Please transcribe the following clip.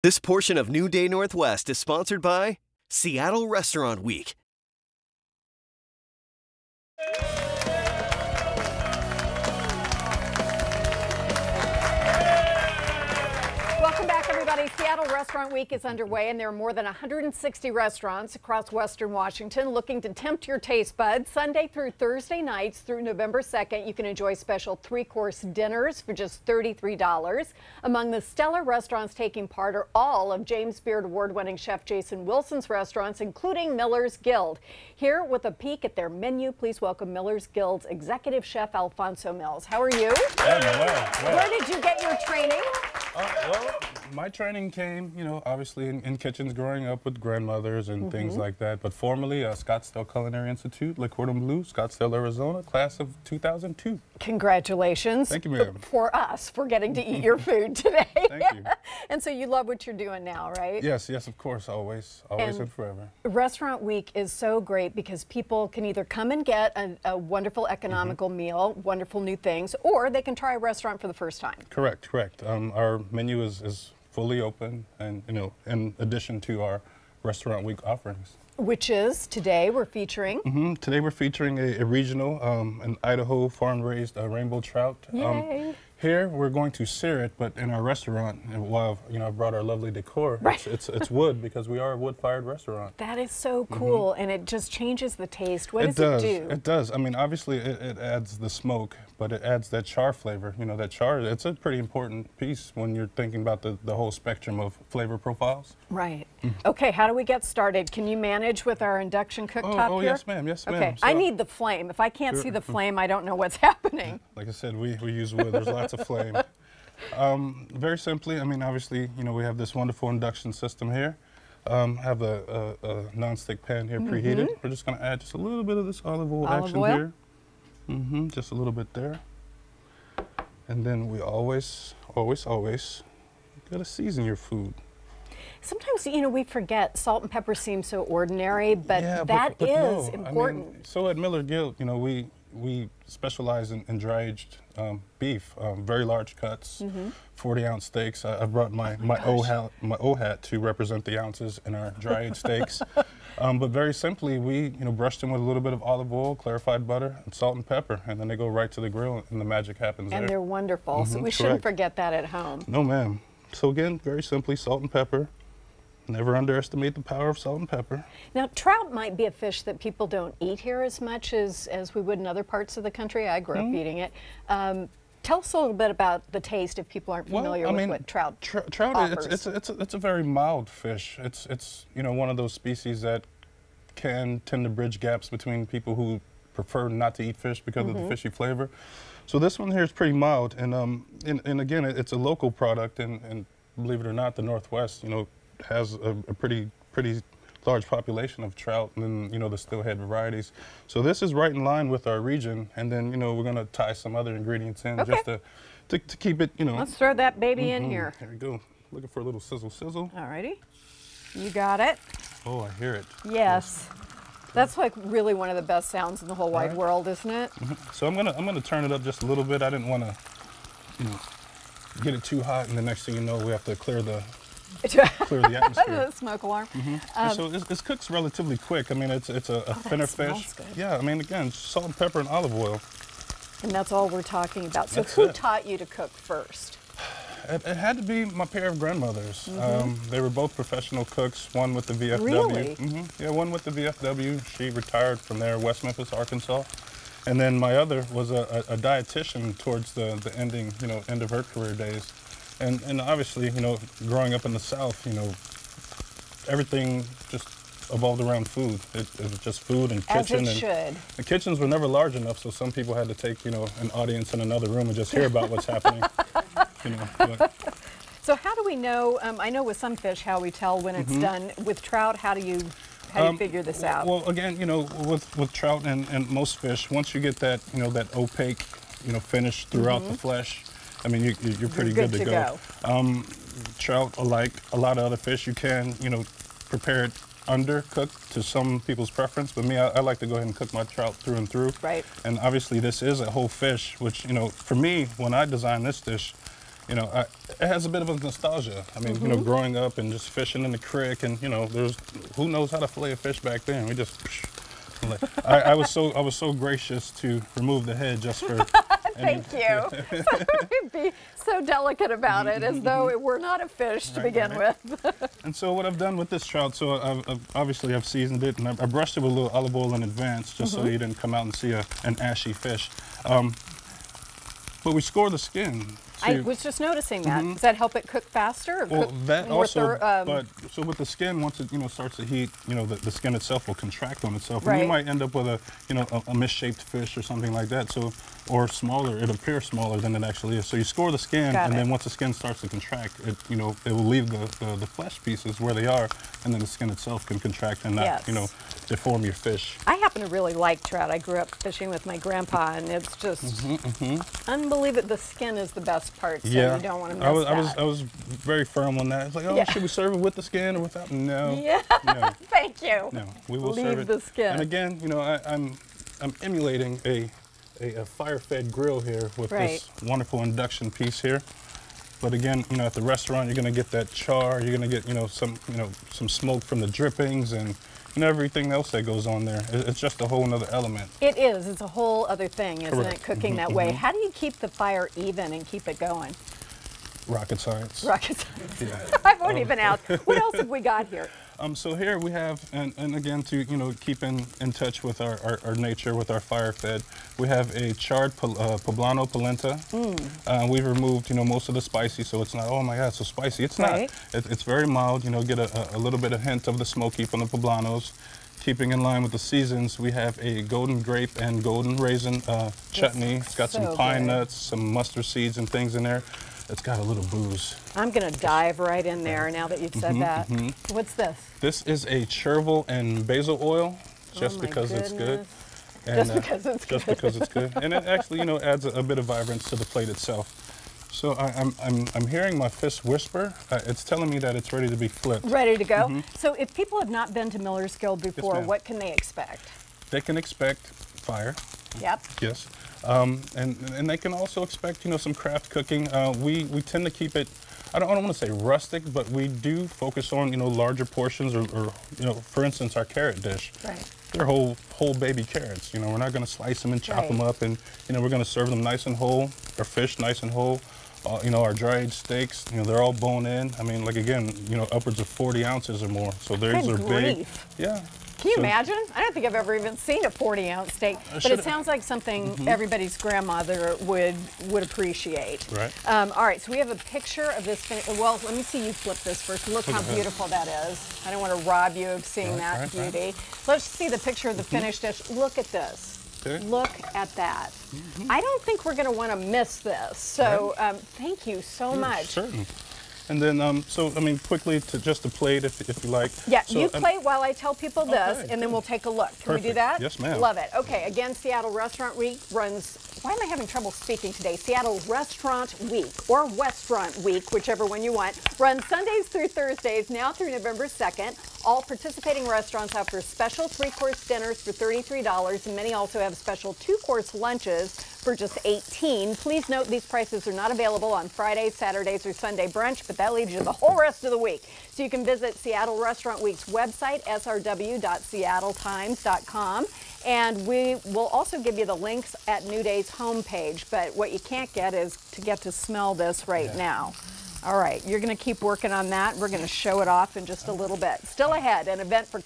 This portion of New Day Northwest is sponsored by Seattle Restaurant Week. Welcome back, everybody. Seattle Restaurant Week is underway, and there are more than 160 restaurants across Western Washington looking to tempt your taste buds. Sunday through Thursday nights through November 2nd, you can enjoy special 3-course dinners for just $33. Among the stellar restaurants taking part are all of James Beard Award-winning chef Jason Wilson's restaurants, including Miller's Guild. Here with a peek at their menu, please welcome Miller's Guild's executive chef Alphonso Mills. How are you? Well. Where did you get your training? Well, my training came, obviously in kitchens growing up with grandmothers and things like that. But formally, Scottsdale Culinary Institute, Le Cordon Bleu, Scottsdale, Arizona, class of 2002. Congratulations. Thank you, ma'am. For us, for getting to eat your food today. Thank you. And so you love what you're doing now, right? Yes, of course, always and forever. Restaurant Week is so great because people can either come and get a wonderful economical meal, wonderful new things, or they can try a restaurant for the first time. Correct. Our menu is fully open, and in addition to our Restaurant Week offerings. Which is, today we're featuring? Today we're featuring a regional, an Idaho farm-raised rainbow trout. Yay. Here we're going to sear it, but in our restaurant, and while I brought our lovely decor, right. it's wood because we are a wood-fired restaurant. That is so cool, and it just changes the taste. What does it do? It does. I mean, obviously it adds the smoke, but it adds that char flavor. That char, it's a pretty important piece when you're thinking about the whole spectrum of flavor profiles. Right. Okay, how do we get started? Can you manage with our induction cooktop here? Oh, yes, ma'am. Yes, ma'am. Okay, So, I need the flame. If I can't see the flame, I don't know what's happening. Like I said, we use wood. There's lots of flame. Very simply, I mean, obviously, we have this wonderful induction system here. Have a non-stick pan here preheated. We're just going to add just a little bit of this olive oil action here. Just a little bit there. And then we always gotta season your food. Sometimes, we forget salt and pepper seems so ordinary, but yeah, that but is no. important. I mean, so at Miller Guild, we specialize in dry-aged beef, very large cuts, 40-ounce steaks. I brought my O hat to represent the ounces in our dry-aged steaks. But very simply, we brush them with a little bit of olive oil, clarified butter, and salt and pepper, and then they go right to the grill, and the magic happens there. And they're wonderful, so we shouldn't forget that at home. No, ma'am. So again, very simply, salt and pepper. Never underestimate the power of salt and pepper. Now, trout might be a fish that people don't eat here as much as we would in other parts of the country. I grew up eating it. Tell us a little bit about the taste if people aren't familiar with what trout offers. It's a very mild fish. It's one of those species that can tend to bridge gaps between people who prefer not to eat fish because of the fishy flavor. So this one here is pretty mild, and again, it's a local product, and believe it or not, the Northwest, has a pretty large population of trout, and then the steelhead varieties. So this is right in line with our region, and then we're going to tie some other ingredients in just to keep it. Let's throw that baby in here. There we go. Looking for a little sizzle. Alrighty, you got it. Oh, I hear it. Yes. That's like really one of the best sounds in the whole wide world, isn't it? So I'm gonna turn it up just a little bit. I didn't want to, get it too hot, and the next thing you know, we have to clear the atmosphere. The smoke alarm. So this cooks relatively quick. I mean, it's a thinner fish. Good. Yeah, I mean, again, salt and pepper and olive oil. And that's all we're talking about. So who taught you to cook first? It had to be my pair of grandmothers. They were both professional cooks, one with the VFW. Really? Yeah, one with the VFW. She retired from there, West Memphis, Arkansas. And then my other was a dietitian towards the end of her career days. And obviously, growing up in the South, everything just evolved around food. It was just food and kitchen. As it should. The kitchens were never large enough, so some people had to take, an audience in another room and just hear about what's happening. So how do we know, I know with some fish how we tell when it's done. With trout, how do you figure this out? Well, again, with trout and most fish, once you get that, that opaque, finish throughout the flesh, I mean, you're pretty good to go. Trout, like a lot of other fish, you can, prepare it undercooked to some people's preference, but me, I like to go ahead and cook my trout through and through. Right. And obviously this is a whole fish, which, for me, when I design this dish, you know, it has a bit of a nostalgia. I mean, you know, growing up and just fishing in the creek, and you know, there's who knows how to fillet a fish back then. We just, I was so gracious to remove the head just for. Thank you. You'd be so delicate about it, as though it were not a fish to begin with. And so what I've done with this trout, so I've seasoned it, and I brushed it with a little olive oil in advance, just so you didn't come out and see an ashy fish. But we score the skin. I was just noticing that. Does that help it cook faster? Or well, cook that more also, but so with the skin, once it starts to heat, the skin itself will contract on itself, and you might end up with a misshaped fish or something like that. So, or smaller, it appears smaller than it actually is. So you score the skin, and then once the skin starts to contract, it will leave the flesh pieces where they are, and then the skin itself can contract and not deform your fish. I happen to really like trout. I grew up fishing with my grandpa, and it's just unbelievable. The skin is the best part, so you don't want to miss that. I was very firm on that. It's like, oh, should we serve it with the skin or without? No. Yeah. No. Thank you. No, we will leave serve it. the skin. And again, I'm emulating a fire-fed grill here with this wonderful induction piece here. But again, at the restaurant, you're going to get that char. You're going to get some smoke from the drippings and everything else that goes on there. It's just a whole nother element. It is. It's a whole other thing, isn't it, cooking that way? How do you keep the fire even and keep it going? Rocket science. Rocket science. Yeah. I won't even ask. What else have we got here? So here we have, and again to keep in touch with our nature, with our fire fed, we have a charred poblano polenta. We've removed most of the spicy, so it's not, oh my God, so spicy. It's not. It's very mild. Get a little bit of hint of the smoky from the poblanos. Keeping in line with the seasons, we have a golden grape and golden raisin chutney. It's got some pine nuts, some mustard seeds and things in there. It's got a little booze. I'm going to dive right in there now that you've said that. What's this? This is a chervil and basil oil, just because it's good. And, just because it's good. Just because it's good. And it actually, adds a bit of vibrance to the plate itself. So I'm hearing my fish whisper. It's telling me that it's ready to be flipped. Ready to go? So if people have not been to Miller's Guild before, what can they expect? They can expect fire. Yep. Yes. And they can also expect, some craft cooking. We tend to keep it, I don't want to say rustic, but we do focus on, larger portions or for instance, our carrot dish. Right. They're whole baby carrots. We're not going to slice them and chop them up, and, we're going to serve them nice and whole, our fish nice and whole. Our dry-aged steaks, they're all bone in. I mean, like again, upwards of 40 ounces or more. So those are big. Yeah. Can you imagine? I don't think I've ever even seen a 40-ounce steak, but it sounds like something everybody's grandmother would appreciate. Right. All right, so we have a picture of this. Well, let me see you flip this first. Look how beautiful that is. I don't want to rob you of seeing that beauty. Let's see the picture of the finished dish. Look at this. Okay. Look at that. I don't think we're going to want to miss this. So thank you so much. Certain. And then, quickly to just a plate if you like. Yeah, so, you plate while I tell people this, and then we'll take a look. Can we do that? Yes, ma'am. Love it. Okay, again, Seattle Restaurant Week runs, why am I having trouble speaking today? Seattle Restaurant Week, or Westrant Week, whichever one you want, runs Sundays through Thursdays, now through November 2nd. All participating restaurants offer special 3-course dinners for $33, and many also have special 2-course lunches for just $18. Please note these prices are not available on Fridays, Saturdays, or Sunday brunch, but that leaves you the whole rest of the week. So you can visit Seattle Restaurant Week's website, srw.seattletimes.com, and we will also give you the links at New Day's homepage, but what you can't get is to get to smell this right now. All right, you're going to keep working on that. We're going to show it off in just a little bit. Still ahead, an event for